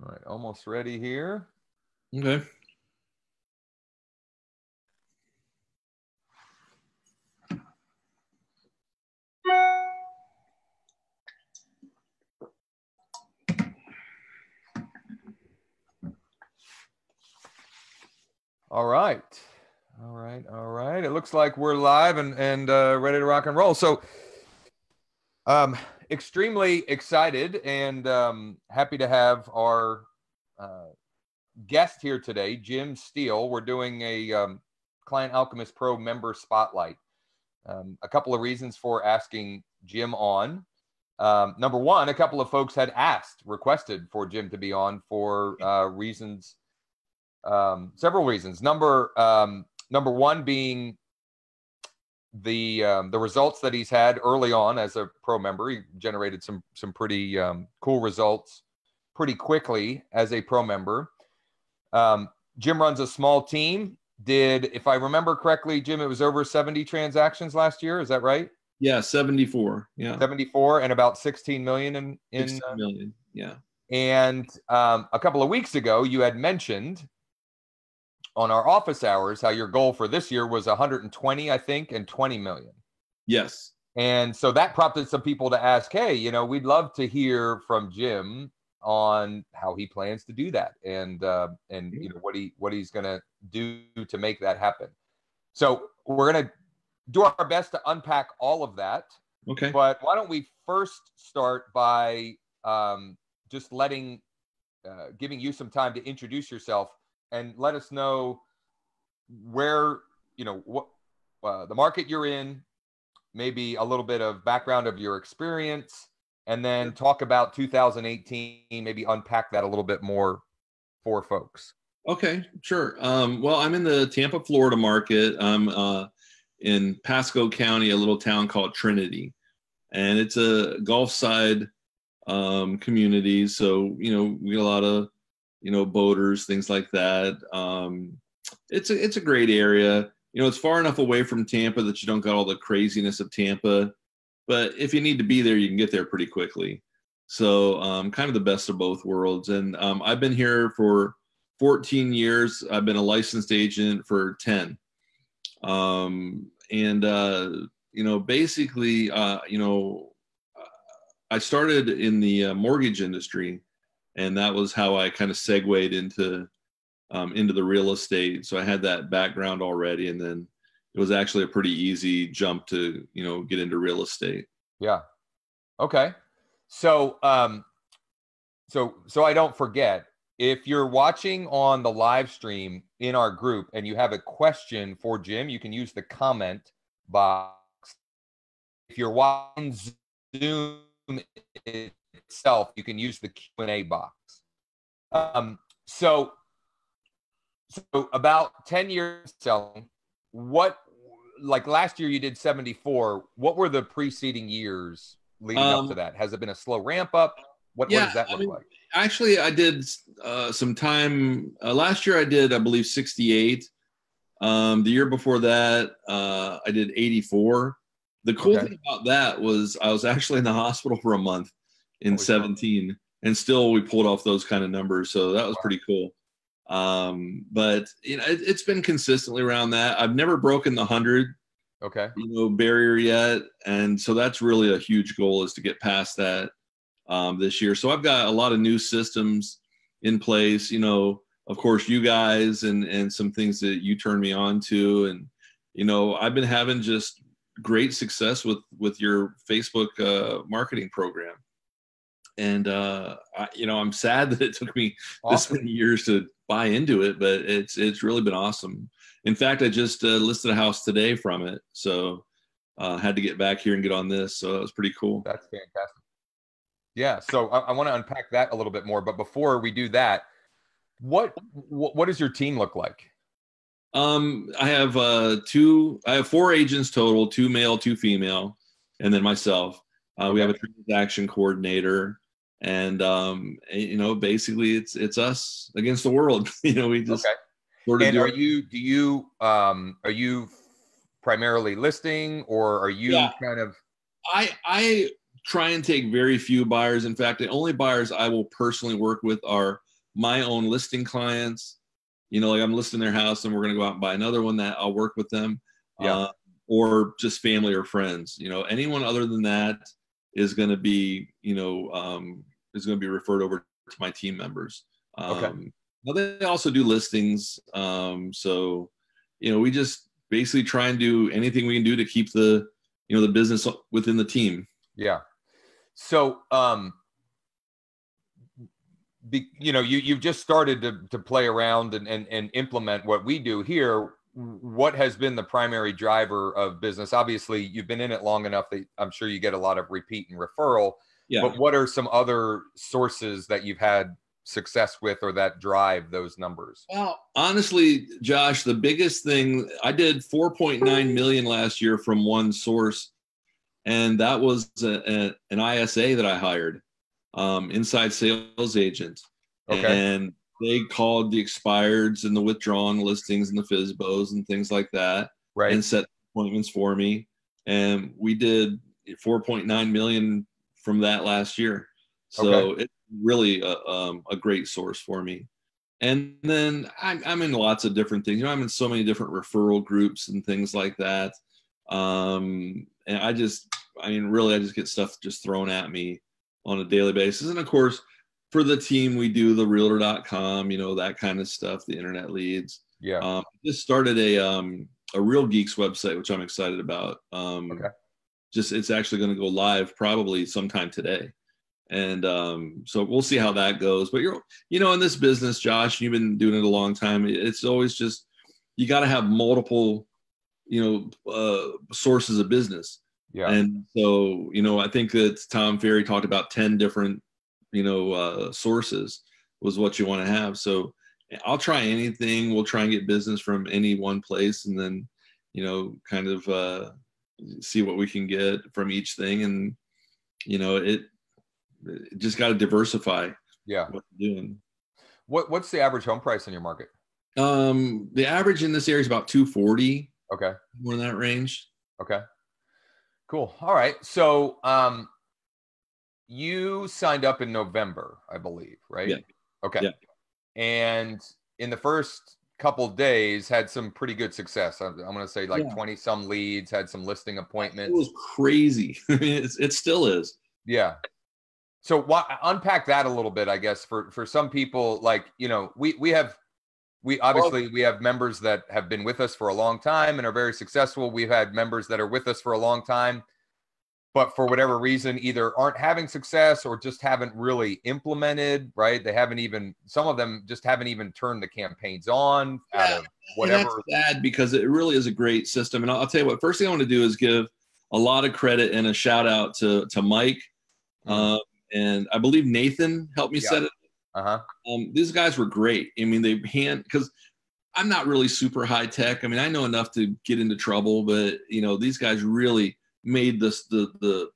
All right, almost ready here. Okay. All right. All right. All right. It looks like we're live and ready to rock and roll. So extremely excited and happy to have our guest here today, Jim Steele. We're doing a Client Alchemist Pro member spotlight. A couple of reasons for asking Jim on. Number one, a couple of folks had requested for Jim to be on for reasons. Several reasons. Number one being the results that he's had early on as a pro member. He generated some pretty cool results pretty quickly as a pro member. Jim runs a small team. If I remember correctly, Jim, it was over 70 transactions last year. Is that right? Yeah, 74. Yeah, 74 and about 16 million in 16 million. Yeah. And a couple of weeks ago, you had mentioned on our office hours how your goal for this year was 120, I think, and 20 million. Yes. And so that prompted some people to ask, hey, we'd love to hear from Jim on how he plans to do that and what he's going to do to make that happen. So we're going to do our best to unpack all of that. Okay. But why don't we first start by just giving you some time to introduce yourself and let us know where, what the market you're in, maybe a little bit of background of your experience, and then talk about 2018, maybe unpack that a little bit more for folks. Okay, sure. Well, I'm in the Tampa, Florida market. I'm in Pasco County, a little town called Trinity, and it's a Gulf side community. So, we get a lot of, boaters, things like that. It's a great area. It's far enough away from Tampa that you don't got all the craziness of Tampa, but if you need to be there, you can get there pretty quickly. So kind of the best of both worlds. And I've been here for 14 years. I've been a licensed agent for 10. Basically, I started in the mortgage industry, and that was how I kind of segued into the real estate. So I had that background already, and then it was actually a pretty easy jump to get into real estate. Yeah. Okay. So so I don't forget, if you're watching on the live stream in our group and you have a question for Jim, you can use the comment box. If you're watching Zoom itself, you can use the Q&A box. So about 10 years selling, like last year you did 74. What were the preceding years leading up to that? Has it been a slow ramp up? What does that look like? Actually, I did some time. Last year I did, I believe, 68. The year before that, I did 84. The cool thing about that was I was actually in the hospital for a month in 17, and still we pulled off those kind of numbers. So that was pretty cool. But it's been consistently around that. I've never broken the 100 barrier yet, and so that's really a huge goal, is to get past that this year. So I've got a lot of new systems in place, of course, you guys and some things that you turned me on to. And, I've been having just great success with your Facebook marketing program. And, I'm sad that it took me this many years to buy into it, but it's really been awesome. In fact, I just listed a house today from it. So had to get back here and get on this. So that was pretty cool. That's fantastic. Yeah. So I want to unpack that a little bit more, but before we do that, what does your team look like? I have 4 agents total, 2 male, 2 female, and then myself. We have a transaction coordinator, and basically it's us against the world. We just sort of and are you primarily listing, or are you kind of? I try and take very few buyers. In fact, the only buyers I will personally work with are my own listing clients, like I'm listing their house and we're going to go out and buy another one, that I'll work with them. Yeah. Or just family or friends. Anyone other than that is going to be, is going to be referred over to my team members. Okay. Now they also do listings. So, we just basically try and do anything we can do to keep the business within the team. Yeah. So, you've just started to play around and implement what we do here. What has been the primary driver of business? Obviously, you've been in it long enough that I'm sure you get a lot of repeat and referral. Yeah. But what are some other sources that you've had success with or that drive those numbers? Well, honestly, Josh, the biggest thing, I did 4.9 million last year from one source, and that was an ISA that I hired, inside sales agent. Okay. And they called the expireds and the withdrawn listings and the FSBOs and things like that, right, and set appointments for me. And we did 4.9 million from that last year. So it's really a great source for me. And then I'm in lots of different things. I'm in so many different referral groups and things like that. And I just get stuff just thrown at me on a daily basis. And of course, for the team, we do the realtor.com, that kind of stuff, the internet leads. Yeah. Just started a Real Geeks website, which I'm excited about. It's actually going to go live probably sometime today. And so we'll see how that goes. But in this business, Josh, you've been doing it a long time. It's always just, you got to have multiple, sources of business. Yeah. And so, I think that Tom Ferry talked about 10 different, sources was what you want to have. So I'll try anything. We'll try and get business from any one place, and then, kind of see what we can get from each thing. And, it just got to diversify. Yeah. What you're doing. What's the average home price in your market? The average in this area is about 240. Okay. More in that range. Okay. Cool. All right. So, you signed up in November, I believe, right? Yeah. Okay. Yeah. And in the first couple of days had some pretty good success. I'm going to say 20 some leads, had some listing appointments. It was crazy. It still is. Yeah. So unpack that a little bit, I guess, for some people, we have members that have been with us for a long time and are very successful. We've had members that are with us for a long time, but for whatever reason, either aren't having success or just haven't really implemented, right? Some of them just haven't even turned the campaigns on out of whatever. And that's sad because it really is a great system. And I'll tell you what, first thing I want to do is give a lot of credit and a shout out to Mike. And I believe Nathan helped me set it. These guys were great. I mean, because I'm not really super high tech. I mean, I know enough to get into trouble, but these guys really made the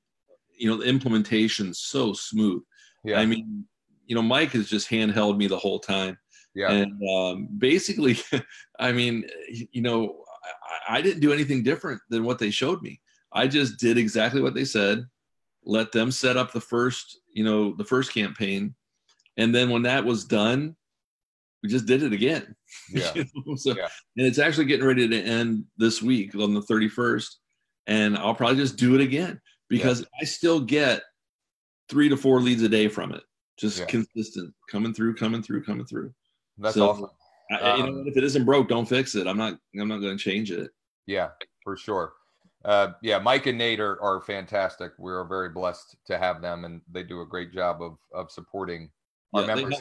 implementation so smooth. Yeah. I mean, Mike has just handheld me the whole time. Yeah. And basically, I mean, I didn't do anything different than what they showed me. I just did exactly what they said. Let them set up the first campaign. And then when that was done, we just did it again. Yeah. And it's actually getting ready to end this week on the 31st. And I'll probably just do it again because I still get 3 to 4 leads a day from it. Just consistent, coming through. That's awesome. If it isn't broke, don't fix it. I'm not going to change it. Yeah, for sure. Mike and Nate are fantastic. We're very blessed to have them, and they do a great job of supporting our members.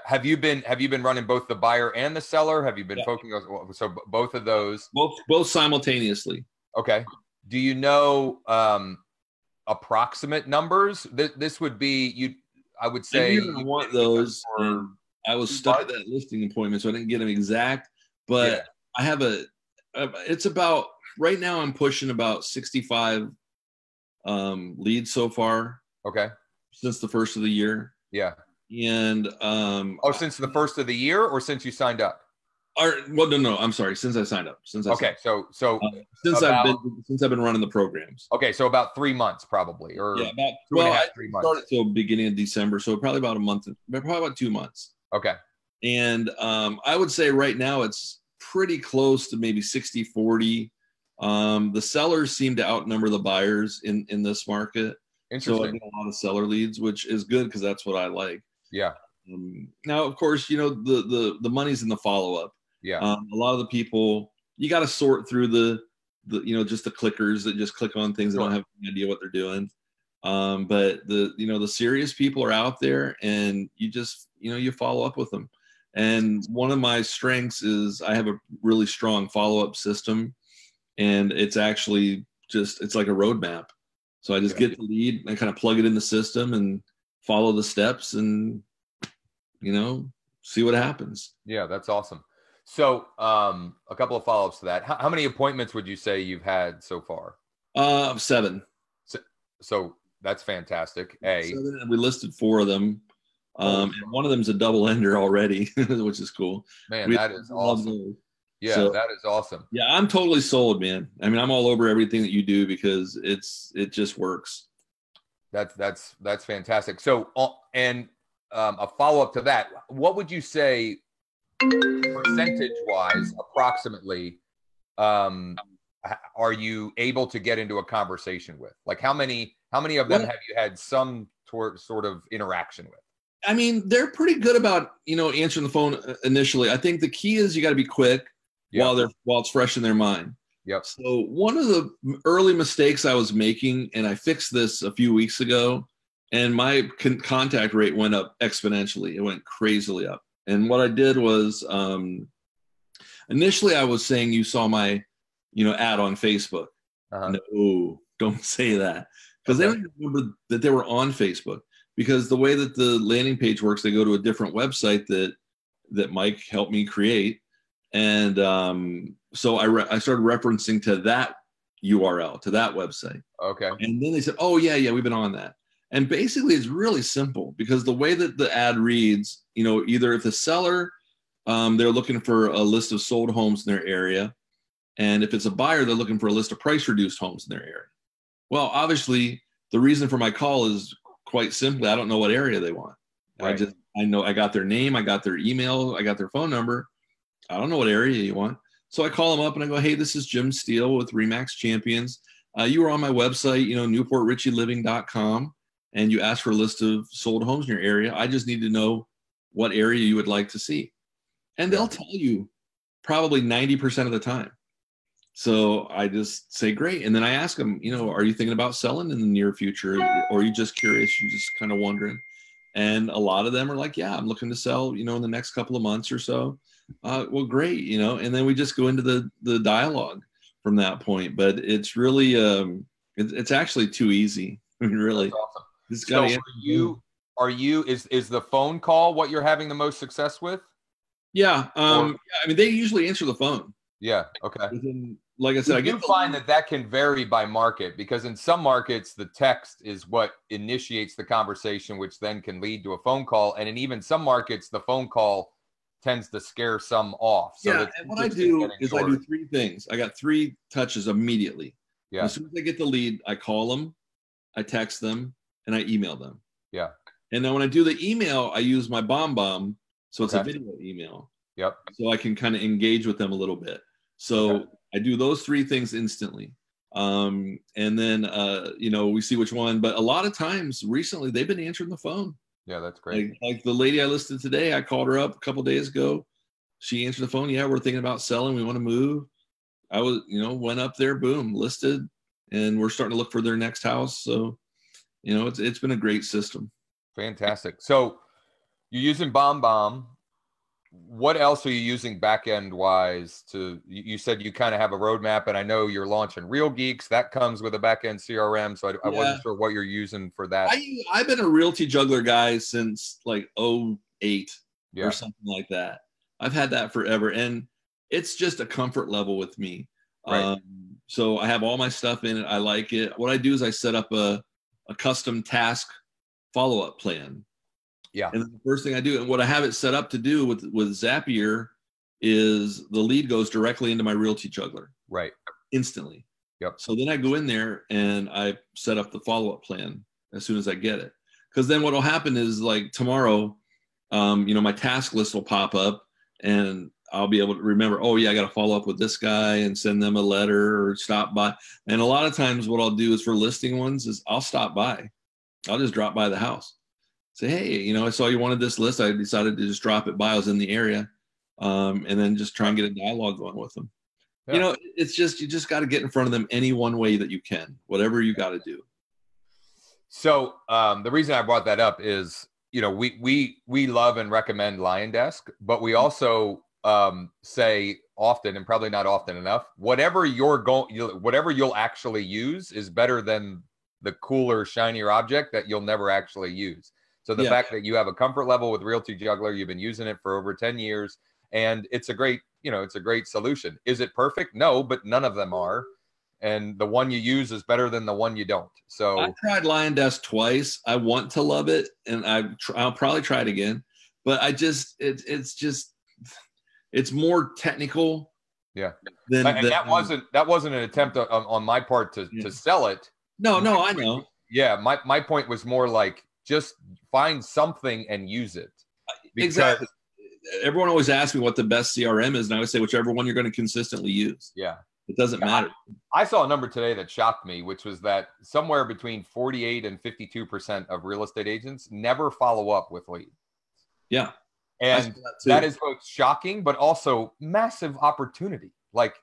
Have you been running both the buyer and the seller? Have you been focusing on both of those? Both simultaneously. Okay. Do you know approximate numbers? This would be I would say I want those. I was stuck at that listing appointment, so I didn't get them exact. But I have it's about right now. I'm pushing about 65 leads so far. Okay. Since the first of the year. Yeah. And since the first of the year or since you signed up? Well, no, I'm sorry. Since I signed up, Okay, so since about, I've been running the programs. Okay, so about 3 months probably, or Yeah, about two and a half, I 3 months. started till beginning of December, so probably about a month, probably about 2 months. Okay. And I would say right now it's pretty close to maybe 60-40. The sellers seem to outnumber the buyers in this market. So I Interesting. get a lot of seller leads, which is good because that's what I like. Yeah. Now, of course, the money's in the follow up. Yeah. A lot of the people, you got to sort through the just the clickers that just click on things that don't have any idea what they're doing. But the serious people are out there, and you just you follow up with them. And one of my strengths is I have a really strong follow up system, and it's actually it's like a roadmap. So I just get the lead, I kind of plug it in the system and follow the steps, and see what happens. Yeah, that's awesome. So a couple of follow-ups to that. How many appointments would you say you've had so far? 7. So that's fantastic. 7, and we listed 4 of them. And one of them's a double ender already, which is cool. Man, that is awesome. Yeah, so, that is awesome. Yeah, I'm totally sold, man. I mean, I'm all over everything that you do because it just works. That's fantastic. So, and a follow-up to that, what would you say percentage-wise, approximately, are you able to get into a conversation with? Like, how many of them have you had some sort of interaction with? I mean, they're pretty good about answering the phone initially. I think the key is you got to be quick while it's fresh in their mind. Yep. So one of the early mistakes I was making, and I fixed this a few weeks ago, and my contact rate went up exponentially. It went crazily up. And what I did was initially I was saying, you saw my ad on Facebook. No, don't say that, because they don't remember that they were on Facebook. Because the way that the landing page works, they go to a different website that Mike helped me create. And so I started referencing to that URL, to that website. Okay. And then they said, oh, yeah, we've been on that. And basically, it's really simple, because the way that the ad reads, either if the seller, they're looking for a list of sold homes in their area. And if it's a buyer, they're looking for a list of price reduced homes in their area. Well, obviously, the reason for my call is quite simply, I don't know what area they want. Right. I know I got their name, I got their email, I got their phone number. I don't know what area you want. So I call them up and I go, hey, this is Jim Steele with Remax Champions. You were on my website, newportrichieliving.com, and you asked for a list of sold homes in your area. I just need to know what area you would like to see. And they'll tell you probably 90% of the time. So I just say, great. And then I ask them, are you thinking about selling in the near future? Or are you just curious? You're just kind of wondering. And a lot of them are like, yeah, I'm looking to sell, in the next couple of months or so. Well, great. And then we just go into the dialogue from that point. But it's really, it's actually too easy. I mean, really. That's awesome. So is the phone call what you're having the most success with? Yeah. I mean, they usually answer the phone. Yeah. Okay. Like I said, I do find that can vary by market, because in some markets, the text is what initiates the conversation, which then can lead to a phone call. And in even some markets, the phone call tends to scare some off. So yeah. And what I do is I do 3 things. I got 3 touches immediately. Yeah. As soon as I get the lead, I call them, I text them, and I email them. Yeah. And then when I do the email, I use my bomb. So it's a video email. Yep. So I can kind of engage with them a little bit. So I do those 3 things instantly. And then, we see which one. But a lot of times recently, they've been answering the phone. Yeah, that's great. Like the lady I listed today, I called her up a couple of days ago. She answered the phone. Yeah, we're thinking about selling. We want to move. I was, went up there, boom, listed. And we're starting to look for their next house. So, it's been a great system. Fantastic. So you're using Bomb. What else are you using back-end wise you said you kind of have a roadmap, and I know you're launching Real Geeks. That comes with a back-end CRM. So I wasn't sure what you're using for that. I've been a Realty Juggler guy since like 2008 or something like that. I've had that forever. And it's just a comfort level with me. Right. So I have all my stuff in it. I like it. What I do is I set up a custom task follow-up plan. Yeah. And the first thing I do, and what I have it set up to do with Zapier, is the lead goes directly into my realty juggler. Right. Instantly. Yep. So then I go in there and I set up the follow-up plan as soon as I get it. Because then what will happen is, like, tomorrow, my task list will pop up and I'll be able to remember, oh yeah, I got to follow up with this guy and send them a letter or stop by. And a lot of times what I'll do is, for listing ones, is I'll stop by. I'll just drop by the house. Say, hey, I saw you wanted this list. I decided to just drop it by. I was in the area. And then just try and get a dialogue going with them. Yeah. It's just, you just got to get in front of them any one way that you can, whatever you got to do. So the reason I brought that up is, we love and recommend Lion Desk, but we also say often, and probably not often enough, whatever you'll actually use is better than the cooler, shinier object that you'll never actually use. So the fact that you have a comfort level with Realty Juggler, you've been using it for over 10 years, and it's a great solution. Is it perfect? No, but none of them are. And the one you use is better than the one you don't. So I tried Lion Desk twice. I want to love it, and I'll probably try it again. But it's more technical. Yeah. That wasn't an attempt on my part to sell it. No, I know. Yeah, my point was more like, just find something and use it. Exactly. Everyone always asks me what the best CRM is, and I would say whichever one you're going to consistently use. Yeah. It doesn't matter. I saw a number today that shocked me, which was that somewhere between 48 and 52% of real estate agents never follow up with leads. Yeah. And that is both shocking, but also massive opportunity. Like,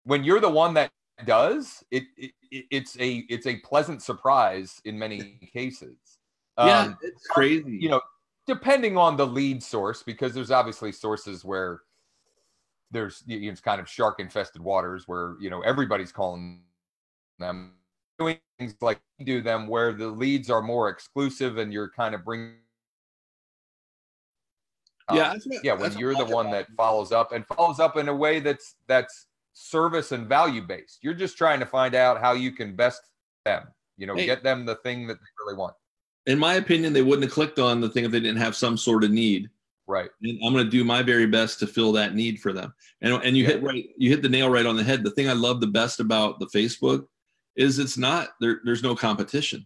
when you're the one that does, it's a pleasant surprise in many cases. It's crazy. Depending on the lead source, because there's obviously sources where it's kind of shark infested waters where, everybody's calling them, doing things like you do them, where the leads are more exclusive and you're kind of bringing. When you're the one that follows up in a way that's service and value based. You're just trying to find out how you can best them, get them the thing that they really want. In my opinion, they wouldn't have clicked on the thing if they didn't have some sort of need. Right. And I'm going to do my very best to fill that need for them. And you hit the nail right on the head. The thing I love the best about the Facebook is it's not there's no competition.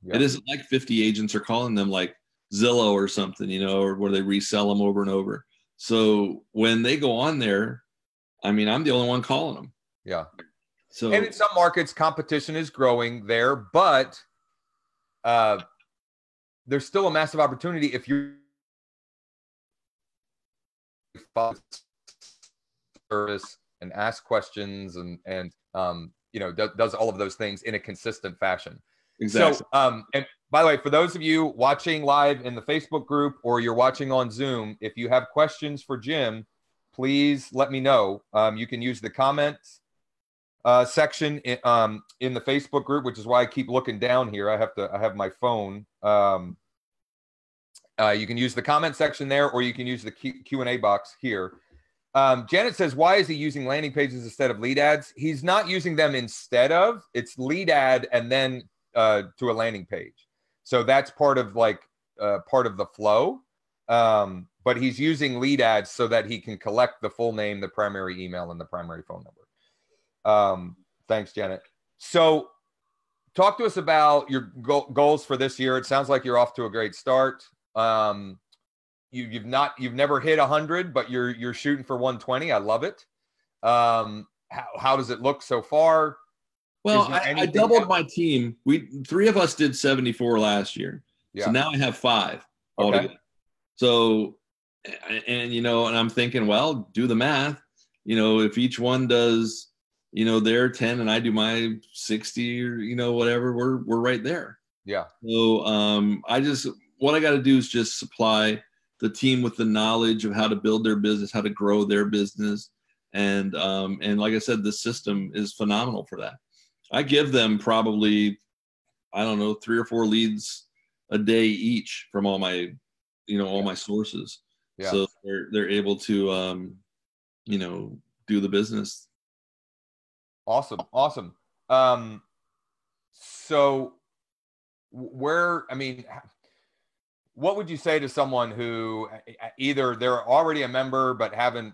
Yeah. It isn't like 50 agents are calling them like Zillow or something, or where they resell them over and over. So when they go on there, I'm the only one calling them. Yeah. So, and in some markets, competition is growing there, but there's still a massive opportunity if you're service and ask questions and does all of those things in a consistent fashion. Exactly. So, and by the way, for those of you watching live in the Facebook group or you're watching on Zoom, if you have questions for Jim, please let me know. You can use the comments section in the Facebook group, which is why I keep looking down here. I have my phone. You can use the comment section there, or you can use the Q&A box here. Janet says, why is he using landing pages instead of lead ads? He's not using them instead of. It's lead ad and then to a landing page. So that's part of the flow. But he's using lead ads so that he can collect the full name, the primary email, and the primary phone number. Thanks, Janet. So talk to us about your goals for this year. It sounds like you're off to a great start. You've never hit 100, but you're shooting for 120. I love it. How does it look so far? Well, I doubled my team. Three of us did 74 last year. Yeah. So now I have 5 altogether. Okay. So, and I'm thinking, well, do the math. If each one does, their 10 and I do my 60 or, whatever, we're right there. Yeah. So, what I got to do is just supply the team with the knowledge of how to build their business, how to grow their business. And like I said, the system is phenomenal for that. I give them probably, 3 or 4 leads a day each from all my, all my sources. Yeah. So they're able to, do the business. Awesome. what would you say to someone who either they're already a member but haven't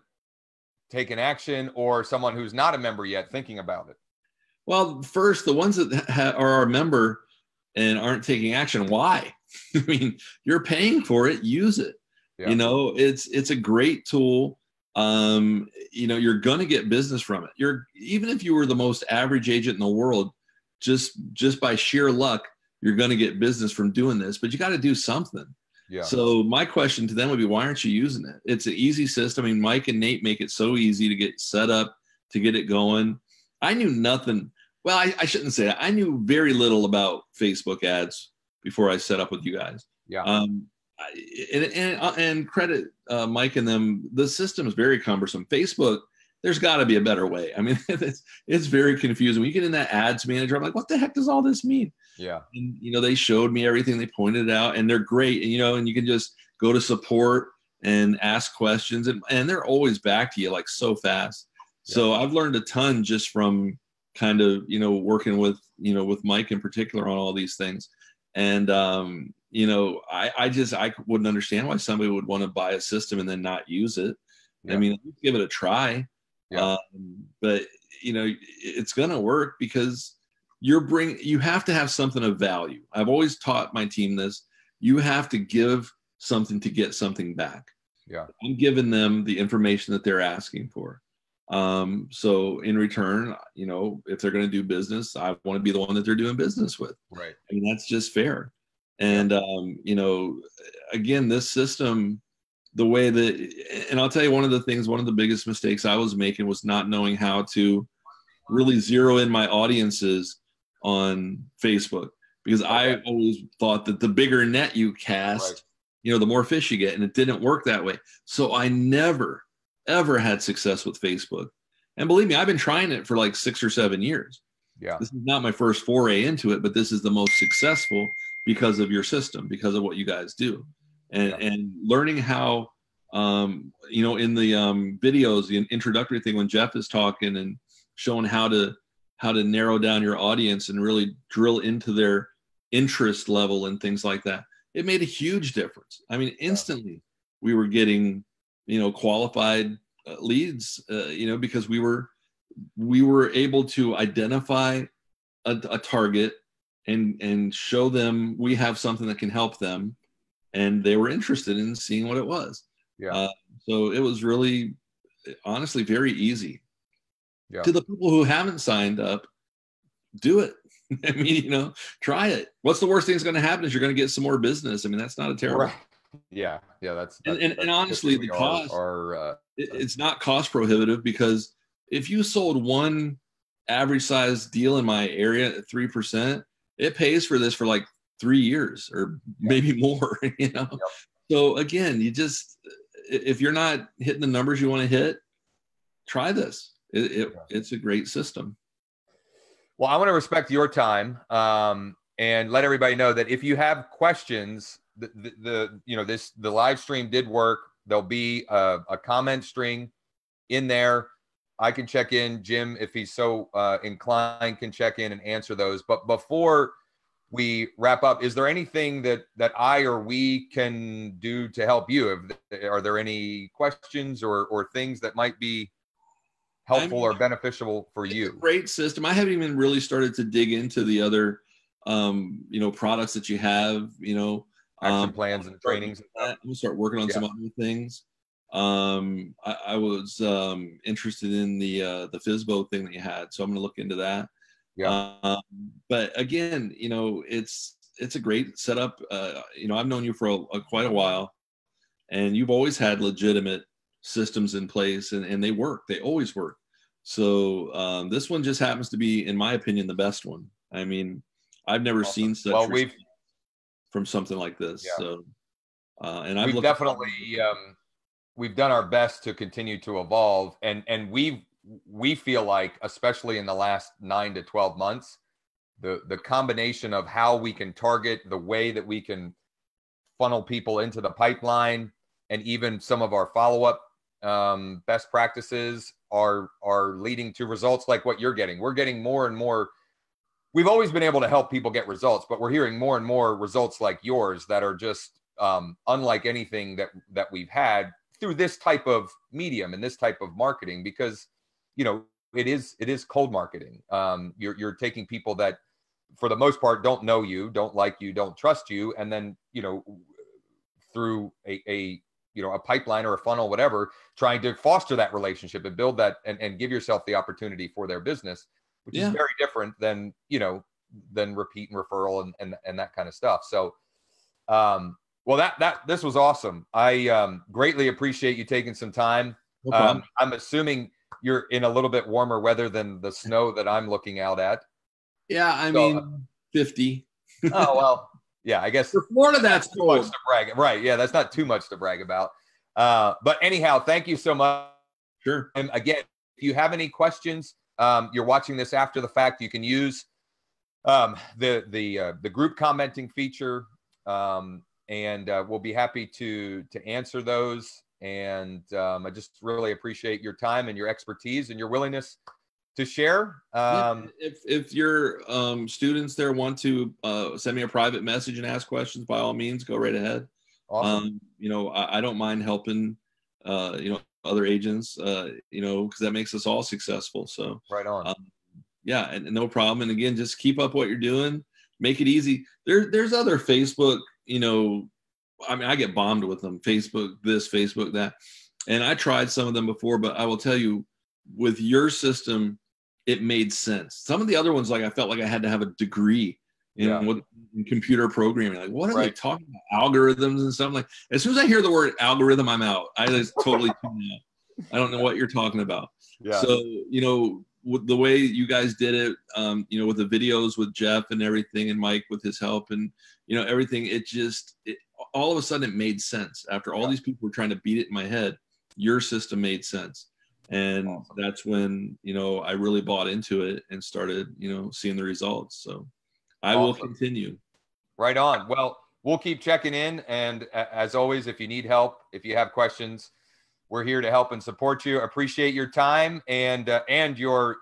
taken action, or someone who's not a member yet thinking about it? Well, first, the ones that are a member and aren't taking action, why? I mean, you're paying for it, use it. Yeah. You know, it's a great tool. You know, you're going to get business from it. Even if you were the most average agent in the world, just by sheer luck, you're going to get business from doing this, but you got to do something. Yeah. So my question to them would be, why aren't you using it? It's an easy system. I mean, Mike and Nate make it so easy to get set up, to get it going. I knew nothing. Well, I shouldn't say that. I knew very little about Facebook ads before I set up with you guys. Yeah. And credit Mike and them. The system is very cumbersome. Facebook, there's got to be a better way. I mean, it's very confusing. When you get in that ads manager, I'm like, what the heck does all this mean? Yeah. And, you know, they showed me everything. They pointed it out, and they're great. And, you know, and you can just go to support and ask questions, and they're always back to you like so fast. Yeah. So I've learned a ton just from kind of, you know, working with, you know, with Mike in particular on all these things. And, you know, I wouldn't understand why somebody would want to buy a system and then not use it. Yeah. I mean, give it a try. Yeah. But, you know, it's going to work because you have to have something of value. I've always taught my team this. You have to give something to get something back. Yeah. I'm giving them the information that they're asking for. So in return, you know, if they're going to do business, I want to be the one that they're doing business with. Right. I mean, that's just fair. And, you know, again, this system, the way that, and I'll tell you, one of the biggest mistakes I was making was not knowing how to really zero in my audiences on Facebook, because I always thought that the bigger net you cast, you know, the more fish you get, and it didn't work that way. So I never, ever had success with Facebook. And believe me, I've been trying it for like 6 or 7 years. Yeah. This is not my first foray into it, but this is the most successful because of your system, because of what you guys do. And learning how, you know, in the videos, the introductory thing, when Jeff is talking and showing how to narrow down your audience and really drill into their interest level and things like that, it made a huge difference. I mean, instantly we were getting, you know, qualified leads, you know, because we were able to identify a target and show them we have something that can help them, and they were interested in seeing what it was. Yeah. So it was really, honestly, very easy. Yeah. To the people who haven't signed up, do it. I mean, you know, try it. What's the worst thing that's going to happen is you're going to get some more business. I mean, that's not a terrible. Right. Yeah. Yeah. That's and honestly, the cost, it's not cost prohibitive, because if you sold one average size deal in my area at 3%, it pays for this for like 3 years or maybe more, you know? Yep. So again, if you're not hitting the numbers you want to hit, try this. It's a great system. Well, I want to respect your time and let everybody know that if you have questions, the live stream did work. There'll be a comment string in there. I can check in. Jim, if he's so inclined, can check in and answer those. But before we wrap up, is there anything that I or we can do to help you? Are there any questions or things that might be helpful or beneficial for you? It's a great system. I haven't even really started to dig into the other, you know, products that you have, you know, action plans and trainings. I'm gonna start working on some other things. I was interested in the FSBO thing that you had, so I'm gonna look into that. Yeah. But again, you know, it's a great setup. You know, I've known you for quite a while, and you've always had legitimate systems in place, and they work. They always work. So this one just happens to be, in my opinion, the best one. I mean, I've never seen such from something like this. Yeah. So, and we've definitely we've done our best to continue to evolve, and we feel like, especially in the last 9 to 12 months, the combination of how we can target, the way that we can funnel people into the pipeline, and even some of our follow-up best practices are leading to results like what you're getting. We're getting more and more. We've always been able to help people get results, but we're hearing more and more results like yours that are just unlike anything that we've had through this type of medium and this type of marketing, because, it is cold marketing. You're taking people that for the most part don't know you, don't like you, don't trust you, and then through a pipeline or a funnel, whatever, trying to foster that relationship and build that and give yourself the opportunity for their business, which is very different than repeat and referral and that kind of stuff. So well, this was awesome. I greatly appreciate you taking some time. No problem. I'm assuming you're in a little bit warmer weather than the snow that I'm looking out at. Yeah, I mean 50. Oh, well, yeah, I guess for Florida, that's too much to brag. Right. Yeah, that's not too much to brag about. But anyhow, thank you so much. Sure. And again, if you have any questions, you're watching this after the fact, you can use the group commenting feature, and we'll be happy to answer those. And I just really appreciate your time and your expertise and your willingness to share. If your students there want to send me a private message and ask questions, by all means, go right ahead. Awesome. I don't mind helping other agents, because that makes us all successful. So right on. Yeah, and no problem. And again, just keep up what you're doing. Make it easy. There's other Facebook, I get bombed with them. Facebook this, Facebook that. And I tried some of them before, but I will tell you, with your system, it made sense. Some of the other ones, I felt like I had to have a degree in computer programming. Like, what are they talking about? Algorithms and stuff. Like, as soon as I hear the word algorithm, I'm out. I just totally tune out. I don't know what you're talking about. Yeah. So, with the way you guys did it, with the videos with Jeff and everything, and Mike with his help and, everything, all of a sudden it made sense. After all these people were trying to beat it in my head, your system made sense. And awesome. That's when, I really bought into it and started, seeing the results. So I will continue. Right on. Well, we'll keep checking in. And as always, if you need help, if you have questions, we're here to help and support you. Appreciate your time and your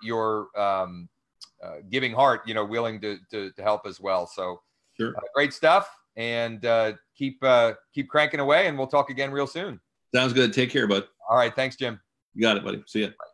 giving heart, willing to help as well. So sure. Great stuff. And keep cranking away, and we'll talk again real soon. Sounds good. Take care, bud. All right. Thanks, Jim. You got it, buddy. See ya. Bye.